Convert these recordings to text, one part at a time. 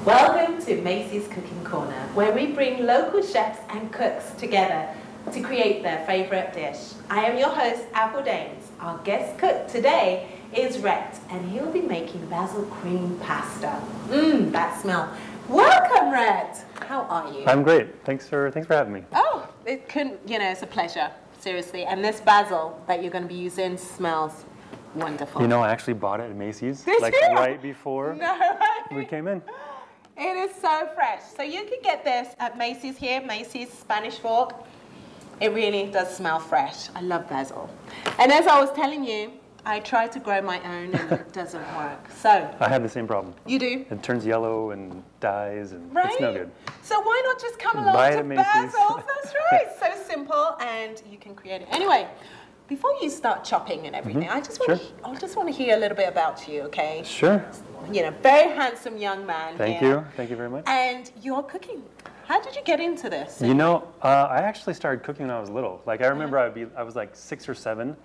Welcome to Macey's Cooking Corner, where we bring local chefs and cooks together to create their favorite dish. I am your host, Apple Danes. Our guest cook today is Rhett, and he'll be making basil cream pasta. That smell. Welcome, Rhett. How are you? I'm great. Thanks for having me. Oh, it couldn't, it's a pleasure, seriously. And this basil that you're going to be using smells wonderful. You know, I actually bought it at Macey's, right before we came in. It is so fresh. So you can get this at Macey's here, Macey's Spanish Fork. It really does smell fresh. I love basil. And as I was telling you, I tried to grow my own and it doesn't work. So I have the same problem. You do? It turns yellow and dies and it's no good. So why not just come along to Basil's? That's right. So simple and you can create it. Anyway, before you start chopping and everything, I just want to hear a little bit about you, okay? Sure. Very handsome young man. Thank you very much. And you're cooking. How did you get into this? You know, I actually started cooking when I was little. Like I remember I was like 6 or 7,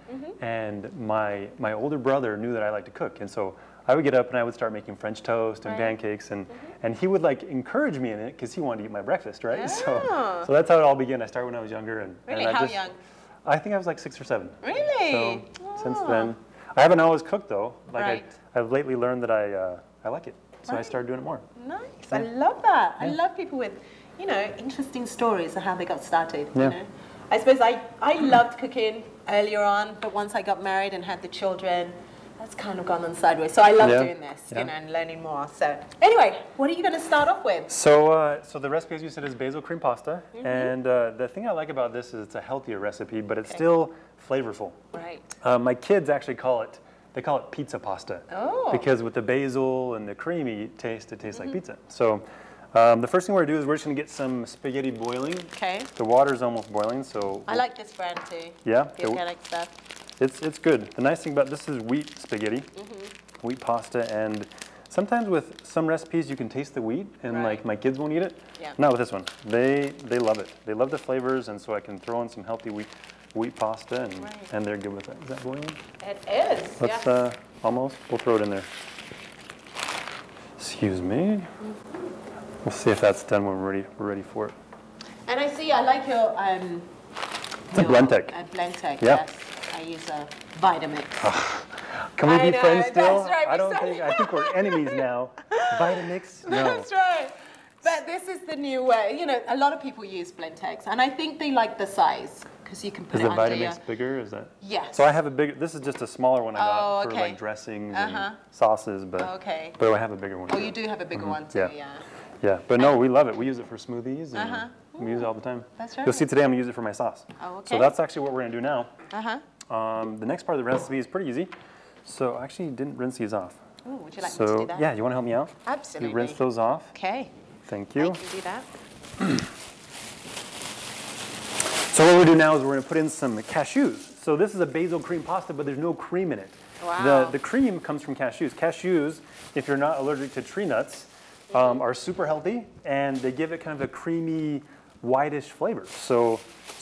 and my older brother knew that I liked to cook, and so I would get up and I would start making French toast and pancakes, and he would like encourage me in it because he wanted to eat my breakfast, right? Oh. So that's how it all began. I started when I was younger, and really, and how young? I think I was like 6 or 7. Really? So since then, I haven't always cooked though. Like I've lately learned that I like it, so I started doing it more. Nice. I love that. I love people with, interesting stories of how they got started. Yeah. I suppose I loved cooking earlier on, but once I got married and had the children, that's kind of gone on sideways. So I love doing this, and learning more. So anyway, what are you going to start off with? So the recipe, as you said, is basil cream pasta. And the thing I like about this is it's a healthier recipe, but it's still flavorful. Right. My kids actually call it pizza pasta. Oh. Because with the basil and the creamy taste, it tastes like pizza. So the first thing we're going to do is we're just going to get some spaghetti boiling. Okay. The water's almost boiling, so... I like this brand too. Yeah? The organic stuff. It's good. The nice thing about this is wheat spaghetti, wheat pasta, and sometimes with some recipes you can taste the wheat, and like my kids won't eat it. Yeah. Not with this one. They love it. They love the flavors, and so I can throw in some healthy wheat pasta, and they're good with it. Is that boiling? It is. Let's almost. We'll throw it in there. Excuse me. We'll see if that's done when we're ready for it. And I like your it's a Blendtec. Blendtec. Yeah. Yes. I use a Vitamix. Can we be friends still? That's right, I think we're enemies now. Vitamix? No. That's right. But this is the new way. A lot of people use Blendtecs, and I think they like the size because you can put it under your... Is the Vitamix bigger? Is that? Yes. So I have a bigger. This is just a smaller one I got for like dressings and sauces, but I have a bigger one. Oh, you do have a bigger one too, Yeah, but no, we love it. We use it for smoothies, and we use it all the time. That's right. You'll see today I'm going to use it for my sauce. Oh, okay. So that's actually what we're going to do now. The next part of the recipe is pretty easy. So I actually didn't rinse these off. Ooh, would you like me to do that? Yeah, you want to help me out? Absolutely. You rinse those off. Okay. Thank you. I can do that. So what we'll do now is we're going to put in some cashews. So this is a basil cream pasta, but there's no cream in it. Wow. The cream comes from cashews. Cashews, if you're not allergic to tree nuts, are super healthy, and they give it kind of a creamy, whitish flavor. So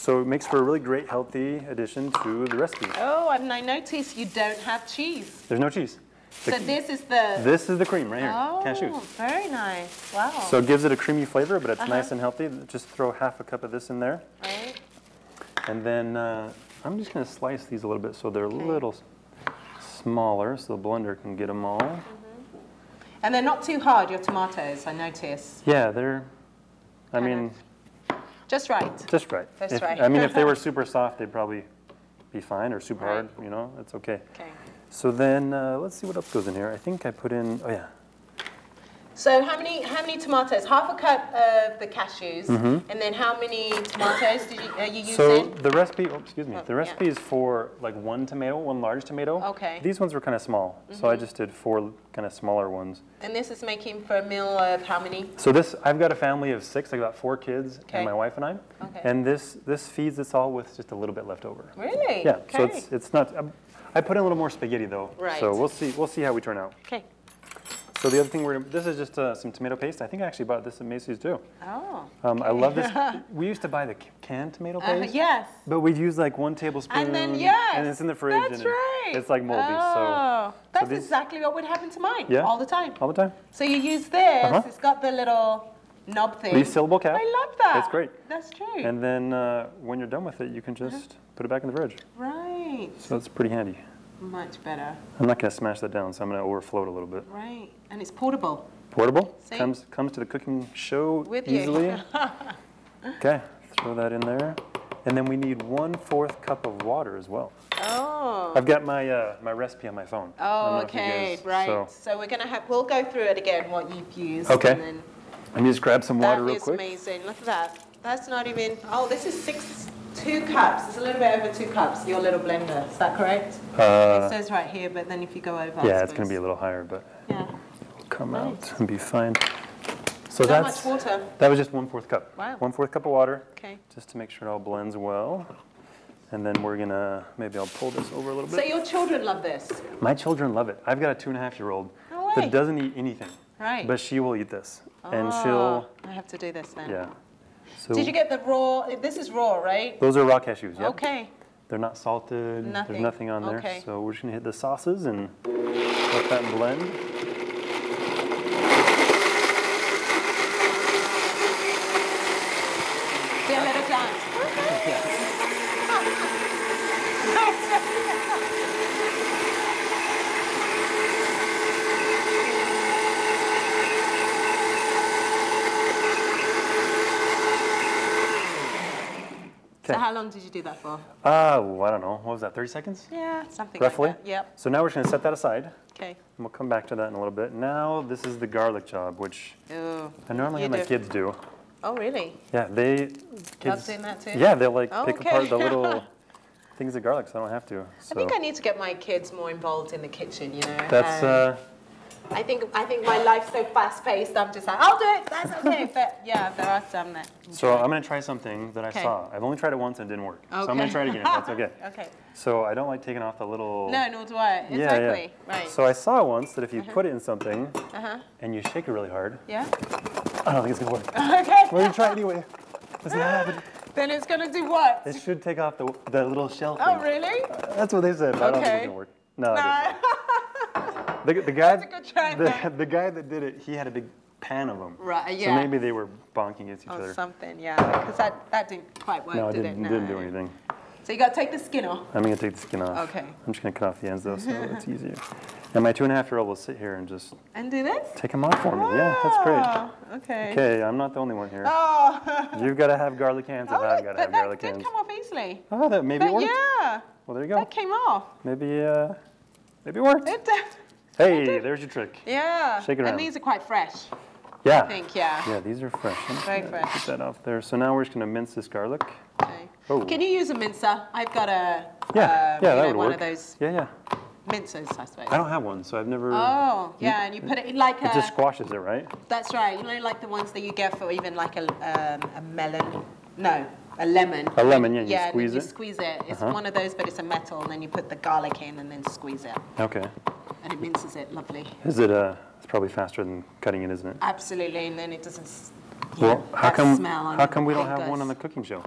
it makes for a really great, healthy addition to the recipe. Oh, and I notice you don't have cheese. There's no cheese. So this is the... This is the cream right here, cashews. Oh, very nice. Wow. So it gives it a creamy flavor, but it's nice and healthy. Just throw half a cup of this in there. Right. And then I'm just going to slice these a little bit so they're a little smaller, so the blender can get them all. And they're not too hard, your tomatoes, I notice. Yeah, they're, I mean... Just right. Just right. Just right. I mean, if they were super soft, they'd probably be fine, or super hard, it's okay. Okay. So then, let's see what else goes in here. I think I put in, So how many tomatoes? Half a cup of the cashews, and then how many tomatoes are you using? So the recipe, the recipe is for like one large tomato. Okay. These ones were kind of small, so I just did 4 kind of smaller ones. And this is making for a meal of how many? So I've got a family of 6. I got 4 kids and my wife and I. Okay. And this feeds us all with just a little bit left over. Really? Yeah. Okay. So it's not. I put in a little more spaghetti though. Right. So we'll see how we turn out. Okay. So the other thing this is just some tomato paste. I think I actually bought this at Macey's too. Oh. Okay. I love this. We used to buy the canned tomato paste. Yes. But we'd use like 1 tablespoon. And then, yes. And it's in the fridge. That's right. It's like moldy. Oh. That's exactly what would happen to mine. Yeah. All the time. All the time. So you use this. It's got the little knob thing. Resealable cap. I love that. It's great. That's true. And then when you're done with it, you can just put it back in the fridge. Right. So it's pretty handy. Much better. I'm not going to smash that down, so I'm going to overflow it a little bit. Right. And it's portable. Portable. See? Comes to the cooking show With easily. you. Okay, throw that in there. And then we need 1/4 cup of water as well. Oh. I've got my my recipe on my phone. Oh, okay, right. So we're gonna we'll go through it again, what you've used. Okay. And then Let me just grab some water real quick. That is amazing. Look at that. That's not even. Oh, this is 2 cups. It's a little bit over 2 cups. Your little blender. Is that correct? It says right here, but then if you go over. Yeah, it's gonna be a little higher, but yeah, it'll come out and be fine. So Not that's much water. That was just 1/4 cup. Wow. 1/4 cup of water. Okay. Just to make sure it all blends well. And then we're gonna, maybe I'll pull this over a little bit. So your children love this? My children love it. I've got a 2.5-year-old that doesn't eat anything. Right. But she will eat this. Oh, and she'll... I have to do this then. Yeah. So Did you get the raw, this is raw, right? Those are raw cashews, yep. Okay. They're not salted. Nothing. There's nothing on there. Okay. So we're just gonna hit the sauces and let that blend. Do a little dance. Yeah. So how long did you do that for? I don't know. What was that, 30 seconds? Yeah, something Roughly? like that. Yep. So now we're just gonna set that aside. Okay. And we'll come back to that in a little bit. Now this is the garlic job, which Ooh, I normally have my kids do. Oh, really? Yeah, Love kids doing that too? Yeah, they'll like pick okay. apart the little things of garlic, so I don't have to. So. I think I need to get my kids more involved in the kitchen, you know. That's I think my life's so fast-paced. I'm just like, I'll do it. That's okay. But yeah, there are some that. So I'm gonna try something that I saw. I've only tried it once and it didn't work. Okay. So I'm gonna try it again. If that's okay. Okay. So I don't like taking off the little. No, nor do I. Exactly. Yeah. Right. So I saw once that if you put it in something and you shake it really hard. Yeah. I don't think it's gonna work. Okay. We're gonna try it anyway. Let's see what happens. Then it's gonna do what? It should take off the little shell thing. Oh, really? That's what they said. But I don't think it's gonna work. No. The guy, That's a good try, the guy that did it, he had a big pan of them. Right, yeah. So maybe they were bonking against each other. Or something, yeah. Because that didn't quite work, No, did it? didn't do anything. So you got to take the skin off. I'm going to take the skin off. Okay. I'm just going to cut off the ends though, so it's easier. And my 2.5-year-old will sit here and just... And do this? Take them off for me. Yeah, that's great. Okay. Okay, I'm not the only one here. Oh. You've got to have garlic hands if I've got to have garlic hands. That did come off easily. Oh, that maybe worked? Yeah. Well, there you go. That came off. Maybe it worked. It did. Hey, there's your trick. Yeah. Shake it around. And these are quite fresh. Yeah. I think, yeah. Yeah, these are fresh. Very fresh. Put that off there. So now we're just going to mince this garlic. Okay. Oh. Can you use a mincer? I've got a that would one work. of those Yeah. mincers, I suppose. I don't have one, so I've never... Oh, yeah, and you put it in like It just squashes it, right? That's right. You know, like the ones that you get for even like a melon. No, a lemon. A lemon, yeah. You Yeah, squeeze you it. squeeze it. It's one of those, but it's a metal, and then you put the garlic in and then squeeze it. Okay. And it minces it lovely. Is it? It's probably faster than cutting it, isn't it? Absolutely, and then it doesn't. Well, how come we don't have fingers. one on the cooking show?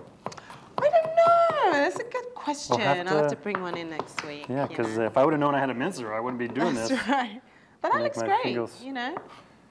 I don't know. That's a good question. We'll have I'll have to bring one in next week. Yeah, because if I would have known I had a mincer, I wouldn't be doing this. That's right. But that looks great. Fingers. You know,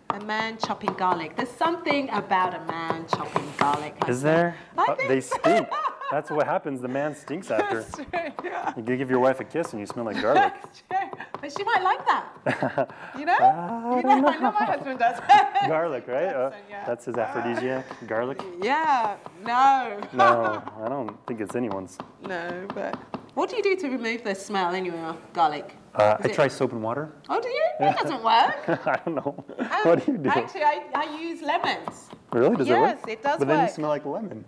a man chopping garlic. There's something about a man chopping garlic. Is there? I think they so. stink. That's what happens. The man stinks after. That's true. Yeah. You give your wife a kiss and you smell like garlic. That's true. But she might like that. You know? I know my husband does. Garlic, right? Yeah. That's his aphrodisiac. Garlic. Yeah. No. No, I don't think it's anyone's. No, but what do you do to remove the smell anyway of garlic? I try soap and water. Oh, do you? That doesn't work. I don't know. What do you do? Actually, I use lemons. Really? Does it work? Yes, it does But work. then you smell like lemon.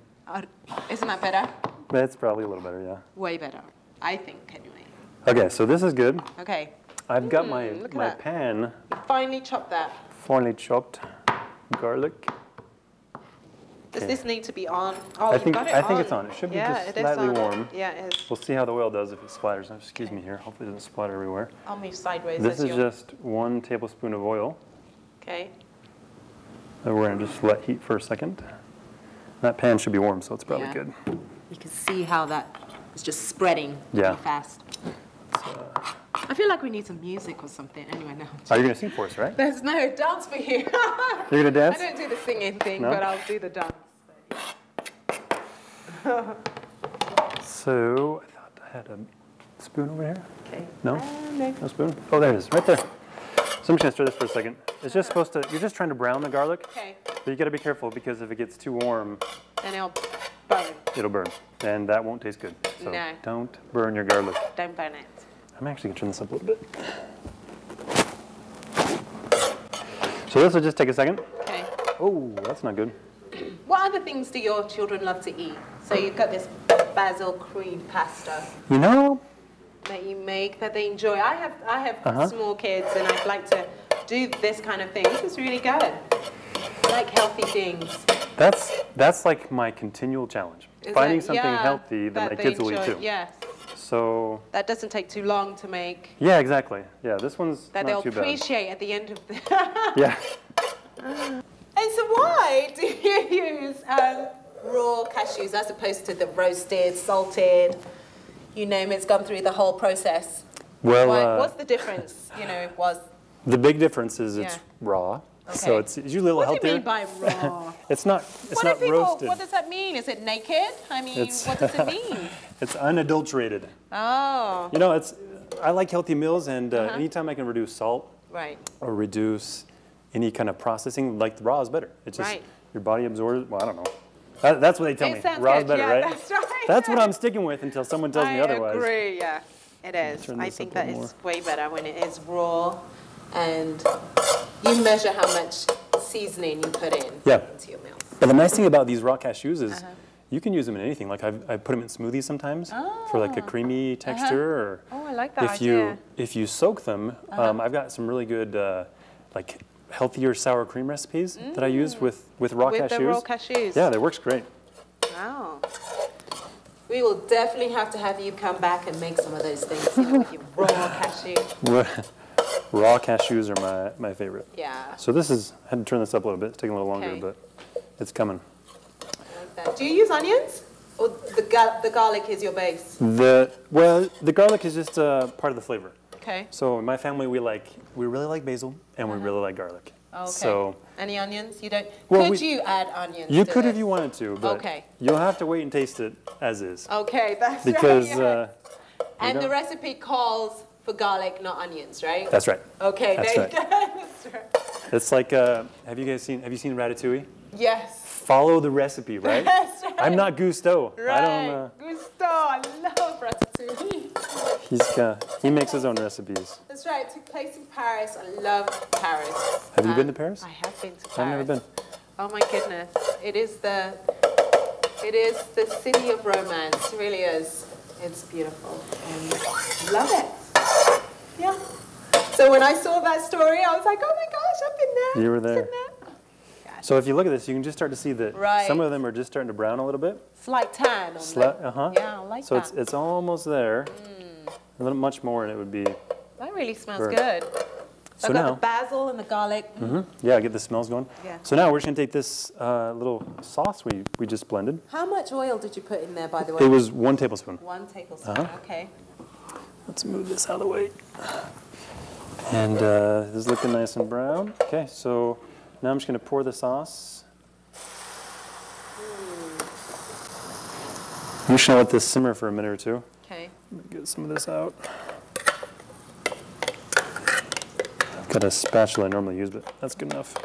Isn't that better? That's probably a little better, yeah. Way better, I think, anyway. Okay, so this is good. Okay. I've got my that. pan You finely chopped that. finely chopped garlic. Does this need to be on? Oh, I think got it on. it's on. It should be just it is slightly on. warm. Yeah, it is. We'll see how the oil does if it splatters. Excuse me here. Hopefully it doesn't splatter everywhere. I'll move sideways. This as is you're... just 1 tablespoon of oil. Okay. And we're gonna just let heat for a second. That pan should be warm, so it's probably good. You can see how that is just spreading really fast. I feel like we need some music or something. Anyway, no. Are you gonna sing for us, right? There's no dance for you. You're gonna dance? I don't do the singing thing, but I'll do the dance. So, I thought I had a spoon over here. Okay. No? No. No spoon? Oh, there it is, right there. So I'm just gonna stir this for a second. It's just supposed to, you're just trying to brown the garlic. Okay. But you gotta be careful because if it gets too warm, Then it'll burn. it'll burn. And that won't taste good. So No. don't burn your garlic. Don't burn it. I'm actually gonna turn this up a little bit. So this will just take a second. Okay. Oh, that's not good. What other things do your children love to eat? So you've got this basil cream pasta You know, that you make that they enjoy. I have small kids and I'd like to do this kind of thing. This is really good. I like healthy things. that's like my continual challenge. Finding something healthy that my kids will eat too. Yes. So That doesn't take too long to make. yeah, exactly. Yeah, this one's That not they'll too bad. appreciate at the end of the. Yeah. And so why do you use raw cashews as opposed to the roasted, salted, you name it, it's gone through the whole process? Well, what's the difference, the big difference is it's raw. Okay. So it's usually a little What healthier. do you mean by raw? It's not roasted. What does that mean? Is it naked? I mean, what does it mean? It's unadulterated. Oh. You know, I like healthy meals, and anytime I can reduce salt or reduce any kind of processing, like the raw is better. It's just your body absorbs. Well, I don't know. That's what they tell me. Raw is better, right? That's right. That's what I'm sticking with until someone tells me otherwise. I agree. Yeah, it is. I think that is way better when it is raw, and you measure how much seasoning you put in into your meals. But the nice thing about these raw cashews is you can use them in anything. Like I put them in smoothies sometimes for like a creamy texture. Or oh, I like that idea. If you soak them, I've got some really good like healthier sour cream recipes that I use with raw cashews. With the raw cashews. Yeah, that works great. Wow. We will definitely have to have you come back and make some of those things with your raw cashews. Raw cashews are my favorite. Yeah. So this is, I had to turn this up a little bit. It's taking a little longer, but it's coming. I like that. Do you use onions? Or the garlic is your base? Well, the garlic is just part of the flavor. Okay. So in my family, we really like basil and we really like garlic. Okay. So any onions? You don't? Well, could you add onions? You could if you wanted to, but you'll have to wait and taste it as is. Okay, that's because, right. And the recipe calls for garlic, not onions, right? That's right. Okay, that's right. That's right. It's like, have you seen Ratatouille? Yes. Follow the recipe, right? That's right. I'm not Gusteau. Right. I don't. Gusteau, I love Ratatouille. He makes his own recipes. That's right. Took place in Paris. I love Paris. Have you been to Paris? I have been to Paris. I've never been. Oh my goodness! It is the city of romance. It really is. It's beautiful and love it. Yeah. So when I saw that story, I was like, oh my gosh, I've been there. You were there. So if you look at this, you can just start to see that some of them are just starting to brown a little bit. Slight tan on them. Yeah, I like that. So it's almost there. A little much more, and it would be. That really smells good. So I've got the basil and the garlic. Yeah, get the smells going. Yeah. So now we're just going to take this little sauce we just blended. How much oil did you put in there, by the way? It was 1 tablespoon. 1 tablespoon, okay. Let's move this out of the way. And this is looking nice and brown. Okay, so now I'm just going to pour the sauce. I'm just going to let this simmer for a minute or two. Okay. Get some of this out. Got a spatula I normally use, but that's good enough.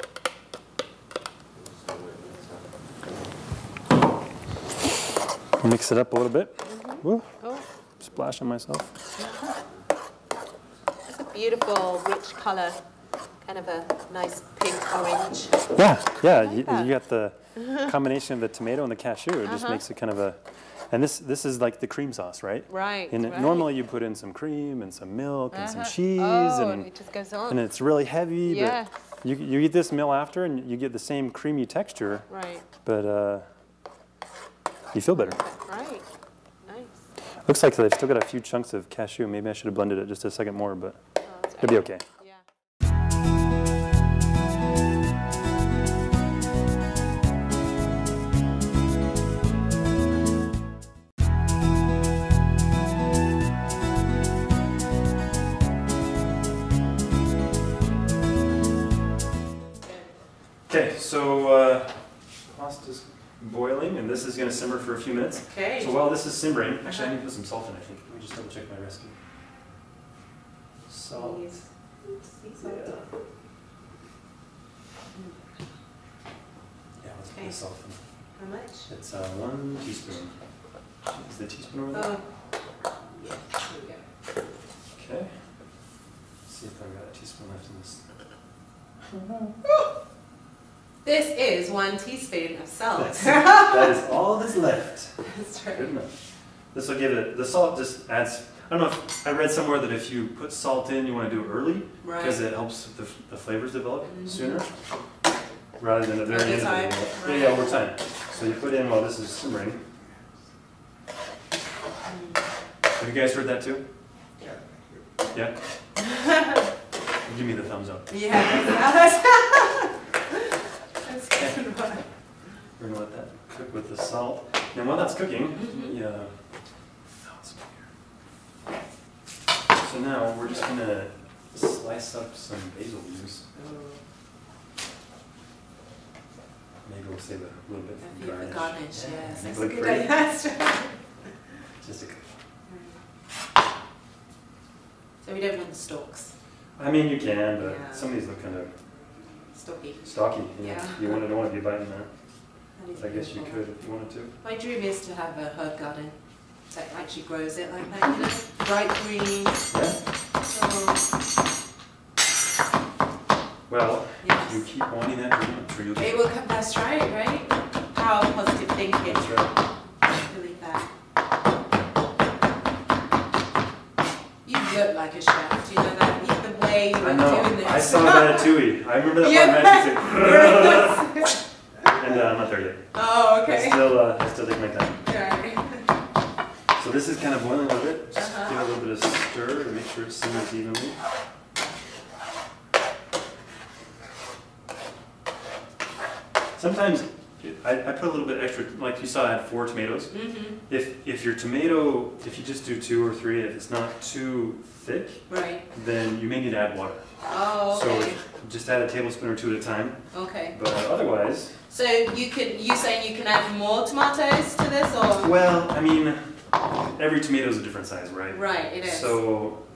Mix it up a little bit. Woo. Oh. Splash on myself. It's a beautiful, rich color. Kind of a nice pink orange. Yeah. You got the combination of the tomato and the cashew. It just makes it kind of a. And this is like the cream sauce, right? Right. And normally you put in some cream and some milk and some cheese, and it just goes on. And it's really heavy. Yeah. But you eat this meal after, and you get the same creamy texture. Right. But you feel better. Right. Nice. Looks like they've still got a few chunks of cashew. Maybe I should have blended it just a second more, but it'll be okay. Yeah. So pasta's boiling, and this is going to simmer for a few minutes. Okay. So while this is simmering, actually I need to put some salt in, I think. Let me just double check my recipe. Salt. Yes. Yeah. Yeah, let's put the salt in. How much? It's 1 teaspoon. Is the teaspoon over there? Oh. Yeah, there we go. Okay. Let's see if I've got a teaspoon left in this. This is 1 teaspoon of salt. That is all that's left. That's true. Good enough. This will give it, the salt just adds, I don't know if, I read somewhere that if you put salt in, you want to do it early, because it helps the flavors develop sooner, rather than at the very end of the meal. Right. Yeah, over time. So you put in while this is simmering. Have you guys heard that too? Yeah? Give me the thumbs up. Yeah, that's good one. We're going to let that cook with the salt. And while that's cooking, so now we're just going to slice up some basil leaves. Maybe we'll save a little bit for garnish. Garnish, yes. That's a look good pretty. idea. Just a couple. So we don't want the stalks. I mean, you can, but some of these look kind of stocky. Yeah. You don't want to be biting that. That is I guess you beautiful. could if you wanted to. My dream is to have a herb garden that actually grows it like that, you know? Bright green. Yeah. Oh. Well, Yes. if you keep wanting that dream, I'm sure you'll get It will come, that's right? Power of positive thinking. That's right. I believe that. You look like a chef, do you know that? The way you were doing this. I saw that at Tui. I remember that part magic. And I'm not there yet. Oh, okay. I still take my time. Right. So this is kind of boiling a little bit. Just give it a little bit of stir to make sure it simmers evenly. Sometimes I put a little bit extra, like you saw I had 4 tomatoes. If your tomato, if you just do 2 or 3, if it's not too thick, then you may need to add water. Oh, okay. So just add a tablespoon or 2 at a time. Okay. But otherwise... So you saying you can add more tomatoes to this, or? Well, I mean, every tomato is a different size, right? Right, it is.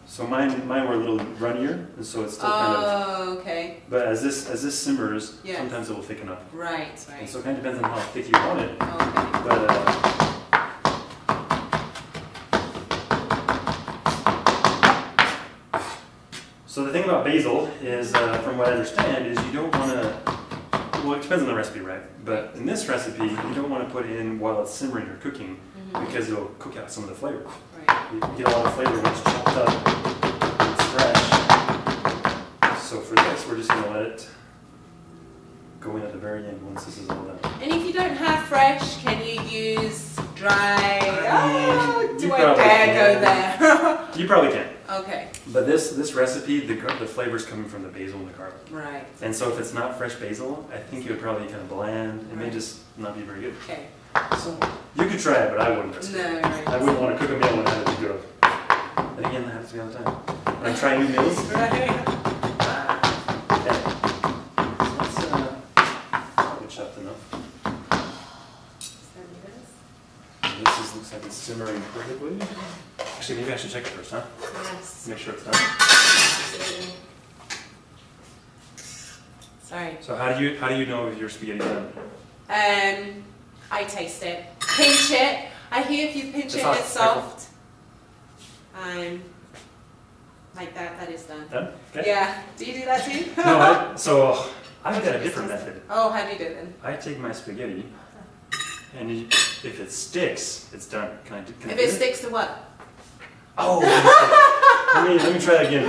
So mine were a little runnier, and so it's still kind of... Oh, okay. But as this simmers, sometimes it will thicken up. Right. And so it kind of depends on how thick you want it. Okay. But so the thing about basil is, from what I understand, is you don't want to. Well, it depends on the recipe, right? But in this recipe, you don't want to put in while it's simmering or cooking, because it'll cook out some of the flavor. Right. You get a lot of flavor when it's chopped up, when it's fresh. So for this, we're just going to let it go in at the very end once this is all done. And if you don't have fresh, can you use dry? Do I dare go there? You probably can. Okay. But this recipe, the flavor's coming from the basil and the garlic. Right. And so if it's not fresh basil, I think it would probably be kind of bland. It may just not be very good. Okay. So you could try it, but I wouldn't risk it. No, right. I wouldn't want to cook a meal and have it be good. And again, that happens to me all the time. When I'm trying new meals. Right. Okay. So that's probably chopped enough. And this looks like it's simmering perfectly. Actually, maybe I should check it first, huh? Yes. Make sure it's done. Sorry. So how do you know if your spaghetti's done? I taste it. Pinch it. I hear if you pinch it, it's soft. Like that is done. Done? Okay. Yeah. Do you do that too? No, so I've got a different method. Oh, how do you do it then? I take my spaghetti, and if it sticks, it's done. Can I do If it sticks to what? Oh, let me try that again.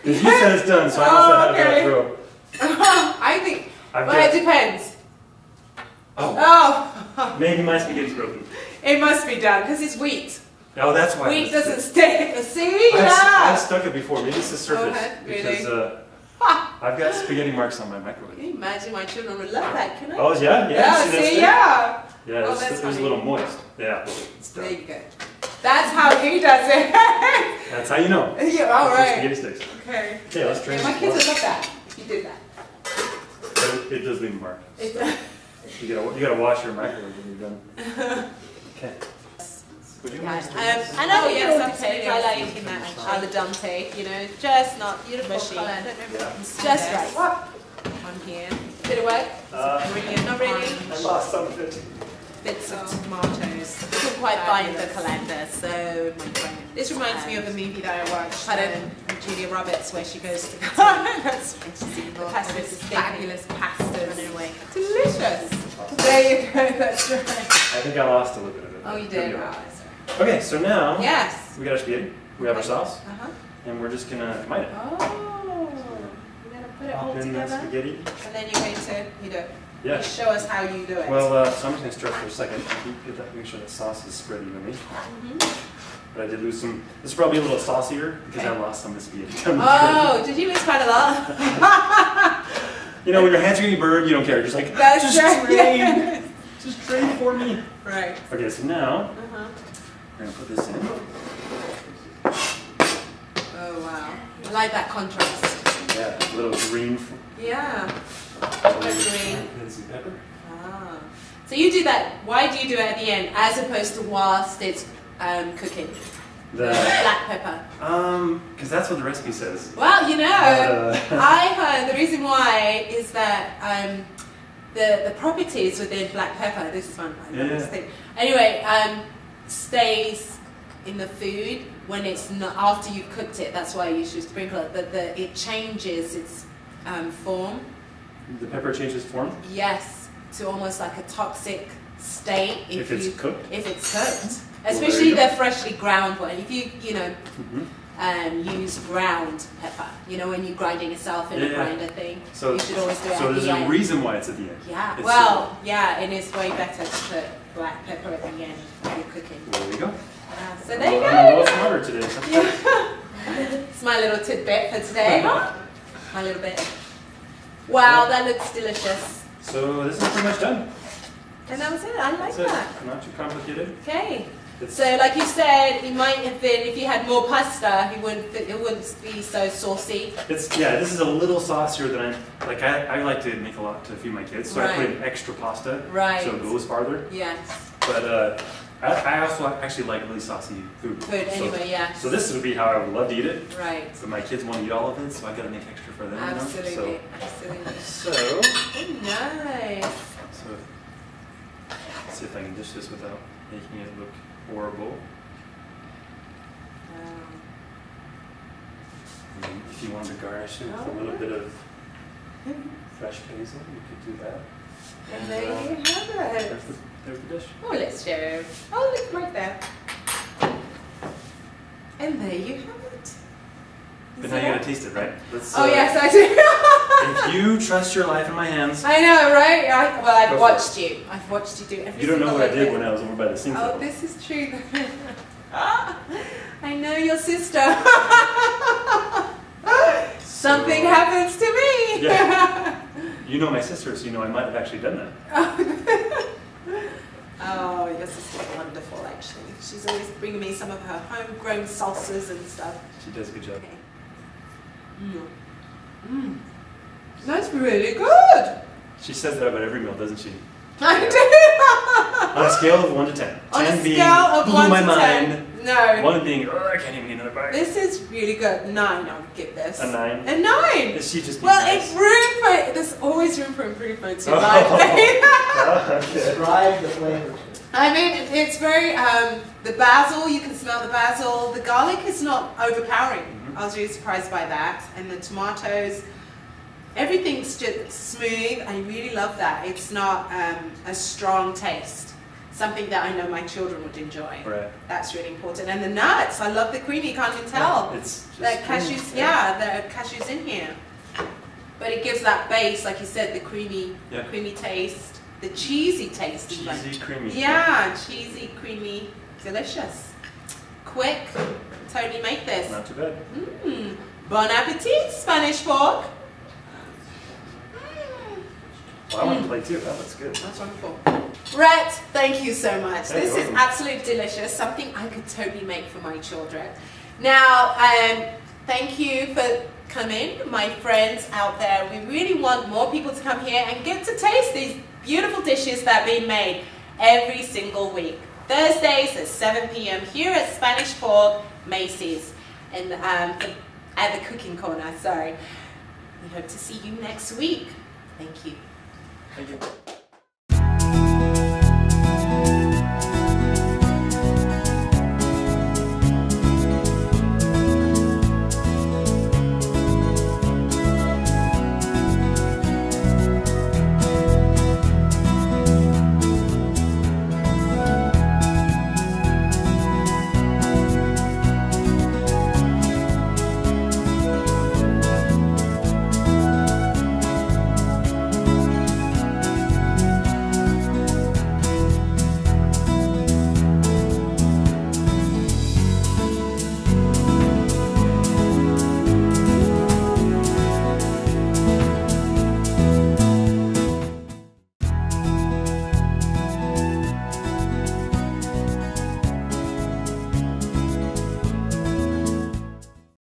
Because you said it's done, so I must have had that through. I think, it depends. Oh. Maybe my spaghetti's broken. It must be done, because it's wheat. Oh, that's why. Wheat doesn't stick. See? I've stuck it before. Maybe it's the surface. Really? Because I've got spaghetti marks on my microwave. Can you imagine my children would love that, can I? Oh, yeah? Yeah, Yeah, oh, it was a little moist. Yeah. There you go. That's how he does it. That's how you know. Yeah, all right. Spaghetti sticks. Okay. Okay, let's try My kids would love that if you did that. it does leave a mark. So you gotta wash your microwave when you're done. Okay. Would you mind? I know, yes, absolutely. I like eating that al dente, you know, just not mushy. Just right. On here. Did it work? Brilliant. Not really? I lost some of it. Bits of tomatoes. I couldn't quite find the colander, so this reminds me of a movie that I watched. Julia Roberts, where she goes to that's the pastas, fabulous pastas. Anyway, delicious. There you go. That's right. I think I lost a little bit of it. Oh, you did. Okay, so now yes, we got our spaghetti. We have our sauce, and we're just gonna combine it. Oh, you're gonna put it all in together, the spaghetti, and then you're going to, you know, you show us how you do it. Well, so I'm just gonna stir it for a second. Make sure that sauce is spread evenly. But I did lose some. This is probably a little saucier because I lost some of the spaghetti. Oh, did you lose quite a lot? You know, when your hands are getting burned, you don't care. You're just like, that's just drain, just drain for me. Right. Okay, so now we're gonna put this in. Oh wow, I like that contrast. Yeah, a little green. Yeah, green. And some pepper. Ah. So you do that. Why do you do it at the end, as opposed to whilst it's cooking? The black pepper. Because that's what the recipe says. Well, you know, I heard the reason why is that the properties within black pepper. This is one thing. Anyway, stays in the food when it's not after you've cooked it. That's why you should sprinkle it. But it changes its form. The pepper changes form? Yes, to almost like a toxic state if it's cooked. If it's cooked. Especially the freshly ground one. If you use ground pepper, you know, when you're grinding yourself in a grinder thing, you should always do it at the end. So there's a reason why it's at the end. Yeah, well, yeah, it is way better to put black pepper at the end when you're cooking. There we go. So there you go. I'm a little smarter today. It's my little tidbit for today. My little bit. Wow, that looks delicious. So this is pretty much done. And that was it. I like that. Not too complicated. Okay. So, like you said, it might have been, if you had more pasta, it wouldn't be so saucy. This is a little saucier than I like to make a lot to feed my kids, so I put in extra pasta, so it goes farther. Yes. But I also actually like really saucy food. Anyway, yeah. So this would be how I would love to eat it. Right. But my kids want to eat all of it, so I got to make extra for them. Absolutely. You know? Absolutely. So. Oh, nice. So let's see if I can dish this without making it look horrible. If you wanted to garnish it with a little bit of fresh basil, you could do that. And there you have it. There's the dish. Oh, let's show. Oh, look right there. And there you have it. But now you gotta taste it, right? Yes, I do. If you trust your life in my hands. I know, right? I've watched you. I've watched you do everything. You don't know what I did when I was over by the sink. Oh, this is true. I know your sister. Something happens to me. Yeah. You know my sister, so you know I might have actually done that. Oh, your sister's wonderful, actually. She's always bringing me some of her homegrown salsas and stuff. She does a good job. Okay. That's really good. She says that about every meal, doesn't she? I do. On a scale of 1 to 10. On 10 a being scale of blew 1 my to mind. 10. No. 1 being, I can't even get another bite. This is really good. 9, I'll give this. A 9? A 9. Is she just it's room for, there's always room for improvement in life. Describe the flavor. I mean, it's very, the basil, you can smell the basil. The garlic is not overpowering. I was really surprised by that. And the tomatoes, everything's just smooth. I really love that. It's not a strong taste. Something that I know my children would enjoy. Right. That's really important. And the nuts, I love the creamy, you can't even tell. Yeah, it's just the cashews, there are cashews in here. But it gives that base, like you said, the creamy taste, the cheesy taste. Cheesy, creamy. Yeah, cheesy, creamy, delicious. Quick, totally make this. Not too bad. Bon appetit, Spanish pork. Well, I want to play too. That looks good. That's wonderful. Rhett, thank you so much. This is welcome. absolutely delicious. Something I could totally make for my children. Now, thank you for come in, my friends out there. We really want more people to come here and get to taste these beautiful dishes that are being made every single week. Thursdays at 7 p.m. here at Spanish Fork, Macey's, and at the Cooking Corner, sorry. We hope to see you next week. Thank you. Thank you.